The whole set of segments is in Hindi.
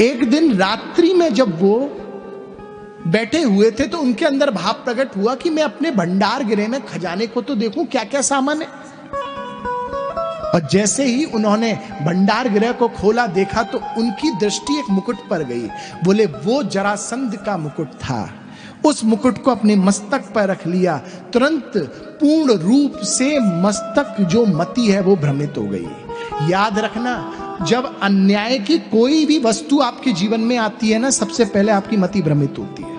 एक दिन रात्रि में जब वो बैठे हुए थे तो उनके अंदर भाव प्रकट हुआ कि मैं अपने भंडार गृह में खजाने को तो देखूं क्या क्या सामान है। और जैसे ही उन्होंने भंडार गृह को खोला, देखा तो उनकी दृष्टि एक मुकुट पर गई। बोले वो जरासंध का मुकुट था। उस मुकुट को अपने मस्तक पर रख लिया। तुरंत पूर्ण रूप से मस्तक जो मति है वो भ्रमित हो गई। याद रखना, जब अन्याय की कोई भी वस्तु आपके जीवन में आती है ना, सबसे पहले आपकी मति भ्रमित होती है।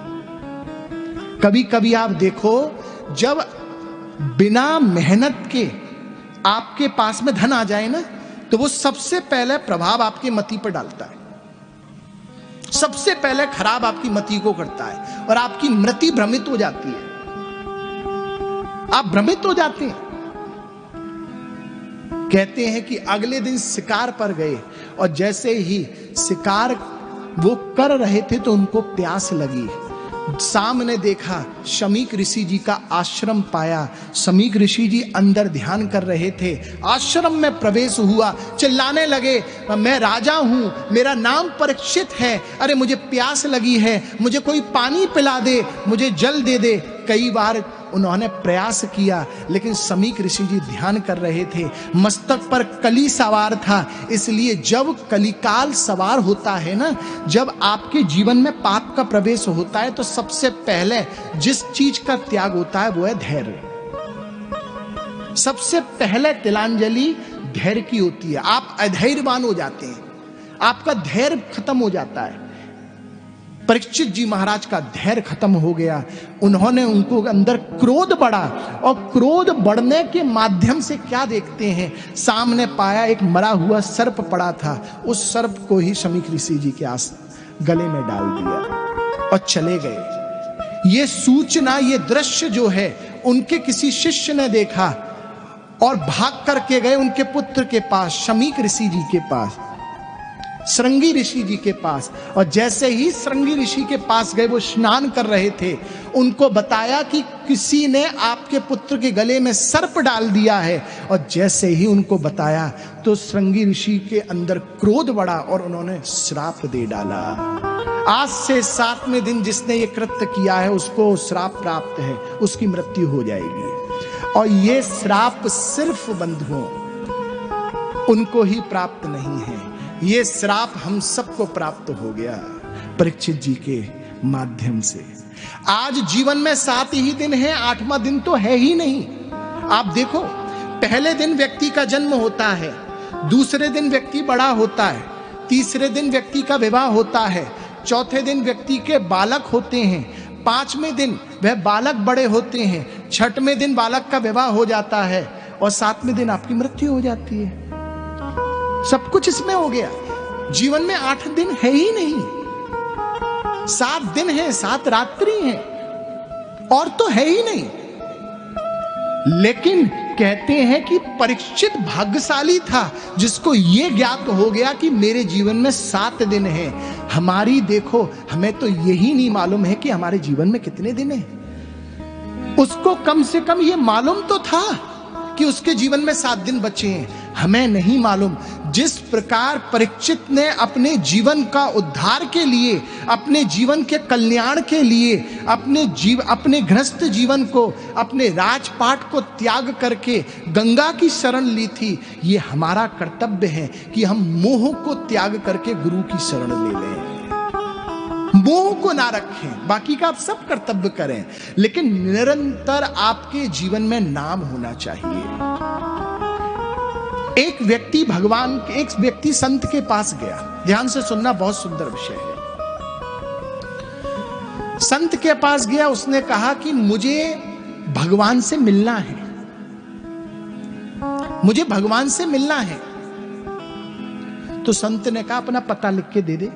कभी कभी आप देखो, जब बिना मेहनत के आपके पास में धन आ जाए ना, तो वो सबसे पहले प्रभाव आपकी मति पर डालता है, सबसे पहले खराब आपकी मति को करता है और आपकी मति भ्रमित हो जाती है। आप भ्रमित हो जाते हैं। कहते हैं कि अगले दिन शिकार पर गए और जैसे ही शिकार वो कर रहे थे तो उनको प्यास लगी। सामने देखा, शमीक ऋषि जी का आश्रम पाया। शमीक ऋषि जी अंदर ध्यान कर रहे थे। आश्रम में प्रवेश हुआ, चिल्लाने लगे, मैं राजा हूं, मेरा नाम परीक्षित है, अरे मुझे प्यास लगी है, मुझे कोई पानी पिला दे, मुझे जल दे दे। कई बार उन्होंने प्रयास किया, लेकिन शमीक ऋषि जी ध्यान कर रहे थे। मस्तक पर कली सवार था, इसलिए जब कलिकाल सवार होता है ना, जब आपके जीवन में पाप का प्रवेश होता है, तो सबसे पहले जिस चीज का त्याग होता है वो है धैर्य। सबसे पहले तिलांजलि धैर्य की होती है। आप अधैर्यवान हो जाते हैं, आपका धैर्य खत्म हो जाता है। परीक्षित जी महाराज का धैर्य खत्म हो गया। उन्होंने, उनको अंदर क्रोध बढ़ा और क्रोध बढ़ने के माध्यम से क्या देखते हैं, सामने पाया एक मरा हुआ सर्प पड़ा था। उस सर्प को ही शमीक ऋषि जी के गले में डाल दिया और चले गए। ये सूचना, ये दृश्य जो है, उनके किसी शिष्य ने देखा और भाग करके गए उनके पुत्र के पास, शमीक ऋषि जी के पास, श्रृंगी ऋषि जी के पास। और जैसे ही श्रृंगी ऋषि के पास गए, वो स्नान कर रहे थे, उनको बताया कि किसी ने आपके पुत्र के गले में सर्प डाल दिया है। और जैसे ही उनको बताया तो श्रृंगी ऋषि के अंदर क्रोध बढ़ा और उन्होंने श्राप दे डाला। आज से 7वें दिन जिसने ये कृत्य किया है उसको श्राप प्राप्त है, उसकी मृत्यु हो जाएगी। और ये श्राप सिर्फ बंधुओं उनको ही प्राप्त नहीं है, ये श्राप हम सबको प्राप्त हो गया परीक्षित जी के माध्यम से। आज जीवन में 7 ही दिन है, 8वां दिन तो है ही नहीं। आप देखो, पहले दिन व्यक्ति का जन्म होता है, दूसरे दिन व्यक्ति बड़ा होता है, तीसरे दिन व्यक्ति का विवाह होता है, चौथे दिन व्यक्ति के बालक होते हैं, 5वें दिन वह बालक बड़े होते हैं, 6वें दिन बालक का विवाह हो जाता है और 7वें दिन आपकी मृत्यु हो जाती है। सब कुछ इसमें हो गया। जीवन में 8 दिन है ही नहीं, 7 दिन है, 7 रात्रि हैं, और तो है ही नहीं। लेकिन कहते हैं कि परीक्षित भाग्यशाली था जिसको ये ज्ञात हो गया कि मेरे जीवन में 7 दिन है। हमारी देखो, हमें तो यही नहीं मालूम है कि हमारे जीवन में कितने दिन है। उसको कम से कम ये मालूम तो था कि उसके जीवन में 7 दिन बचे हैं, हमें नहीं मालूम। जिस प्रकार परीक्षित ने अपने जीवन का उद्धार के लिए, अपने जीवन के कल्याण के लिए, अपने गृहस्थ जीवन को, अपने राजपाट को त्याग करके गंगा की शरण ली थी, ये हमारा कर्तव्य है कि हम मोह को त्याग करके गुरु की शरण ले लें। मोह को ना रखें, बाकी का आप सब कर्तव्य करें, लेकिन निरंतर आपके जीवन में नाम होना चाहिए। एक व्यक्ति संत के पास गया। ध्यान से सुनना, बहुत सुंदर विषय है। संत के पास गया, उसने कहा कि मुझे भगवान से मिलना है, मुझे भगवान से मिलना है। तो संत ने कहा अपना पता लिख के दे दे,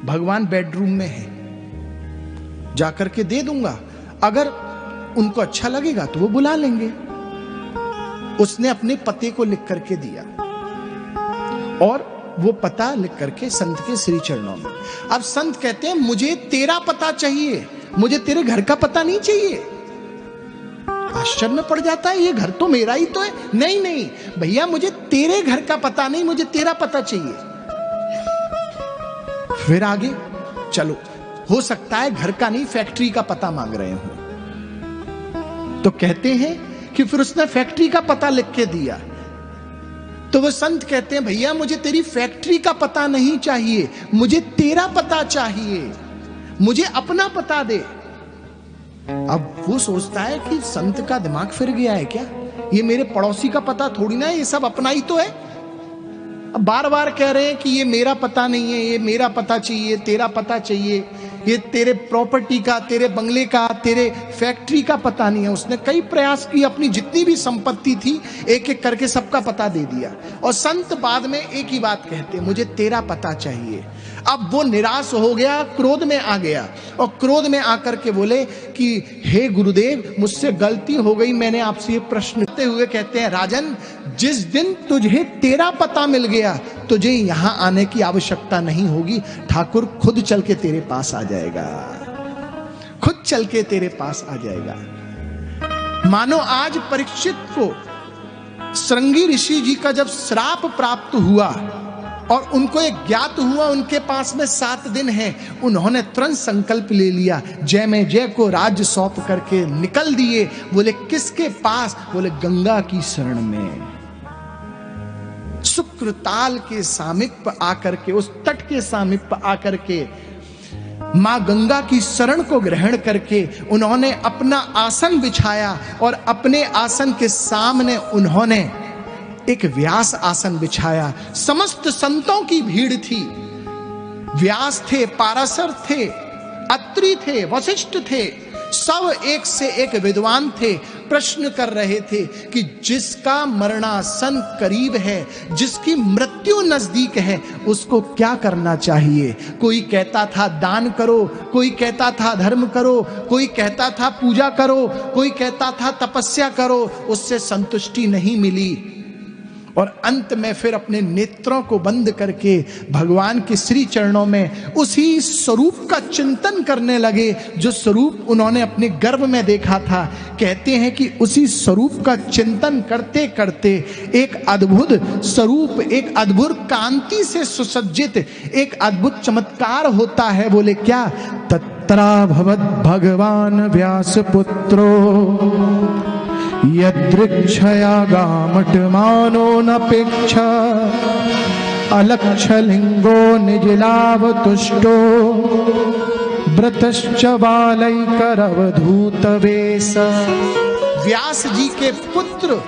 भगवान बेडरूम में है, जाकर के दे दूंगा, अगर उनको अच्छा लगेगा तो वो बुला लेंगे। उसने अपने पते को लिख करके दिया और वो पता लिख करके संत के श्री चरणों में। अब संत कहते हैं मुझे तेरा पता चाहिए, मुझे तेरे घर का पता नहीं चाहिए। आश्चर्य में पड़ जाता है, ये घर तो मेरा ही तो है। नहीं नहीं भैया, मुझे तेरे घर का पता नहीं, मुझे तेरा पता चाहिए। फिर आगे चलो, हो सकता है घर का नहीं फैक्ट्री का पता मांग रहे हो। तो कहते हैं कि फिर उसने फैक्ट्री का पता लिख के दिया। तो वो संत कहते हैं भैया मुझे तेरी फैक्ट्री का पता नहीं चाहिए, मुझे तेरा पता चाहिए, मुझे अपना पता दे। अब वो सोचता है कि संत का दिमाग फिर गया है क्या, ये मेरे पड़ोसी का पता थोड़ी ना है, ये सब अपना ही तो है। अब बार बार कह रहे हैं कि ये मेरा पता नहीं है, ये मेरा पता चाहिए, तेरा पता चाहिए, ये तेरे प्रॉपर्टी का, तेरे बंगले का, तेरे फैक्ट्री का पता नहीं है। उसने कई प्रयास किए, अपनी जितनी भी संपत्ति थी एक एक करके सबका पता दे दिया। और संत बाद में एक ही बात कहते, मुझे तेरा पता चाहिए। अब वो निराश हो गया, क्रोध में आ गया और क्रोध में आकर के बोले कि हे गुरुदेव मुझसे गलती हो गई, मैंने आपसे ये प्रश्न करते हुए कहते हैं राजन, जिस दिन तुझे तेरा पता मिल गया तुझे यहां आने की आवश्यकता नहीं होगी, ठाकुर खुद चल के तेरे पास आ जाएगा, खुद चल के तेरे पास आ जाएगा। मानो आज परीक्षित को श्रृंगी ऋषि जी का जब श्राप प्राप्त हुआ और उनको एक ज्ञात हुआ उनके पास में 7 दिन है, उन्होंने तुरंत संकल्प ले लिया, जय में जय को राज्य सौंप करके निकल दिए। बोले किसके पास? बोले गंगा की शरण में। शुक्रताल के सामीप्य आकर के, उस तट के सामीप्य आकर के मां गंगा की शरण को ग्रहण करके उन्होंने अपना आसन बिछाया और अपने आसन के सामने उन्होंने एक व्यास आसन बिछाया। समस्त संतों की भीड़ थी, व्यास थे, पाराशर थे, अत्रि थे, वशिष्ठ थे, सब एक से एक विद्वान थे। प्रश्न कर रहे थे कि जिसका मरणासन करीब है, जिसकी मृत्यु नजदीक है, उसको क्या करना चाहिए? कोई कहता था दान करो, कोई कहता था धर्म करो, कोई कहता था पूजा करो, कोई कहता था तपस्या करो। उससे संतुष्टि नहीं मिली और अंत में फिर अपने नेत्रों को बंद करके भगवान के श्री चरणों में उसी स्वरूप का चिंतन करने लगे जो स्वरूप उन्होंने अपने गर्भ में देखा था। कहते हैं कि उसी स्वरूप का चिंतन करते करते एक अद्भुत स्वरूप, एक अद्भुत कांति से सुसज्जित एक अद्भुत चमत्कार होता है। बोले क्या? तत्रा भवत भगवान व्यास पुत्रो यदृक्षया गामटमानो नपेक्ष अलक्षलिंगो निजलावतुष्टो व्रतश्च बालैकरवधूत वेश। व्यास जी के पुत्र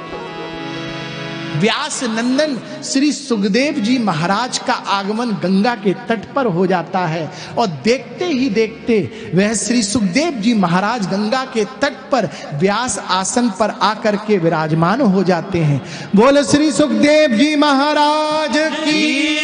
व्यास नंदन श्री सुखदेव जी महाराज का आगमन गंगा के तट पर हो जाता है और देखते ही देखते वह श्री सुखदेव जी महाराज गंगा के तट पर व्यास आसन पर आकर के विराजमान हो जाते हैं। बोल श्री सुखदेव जी महाराज की।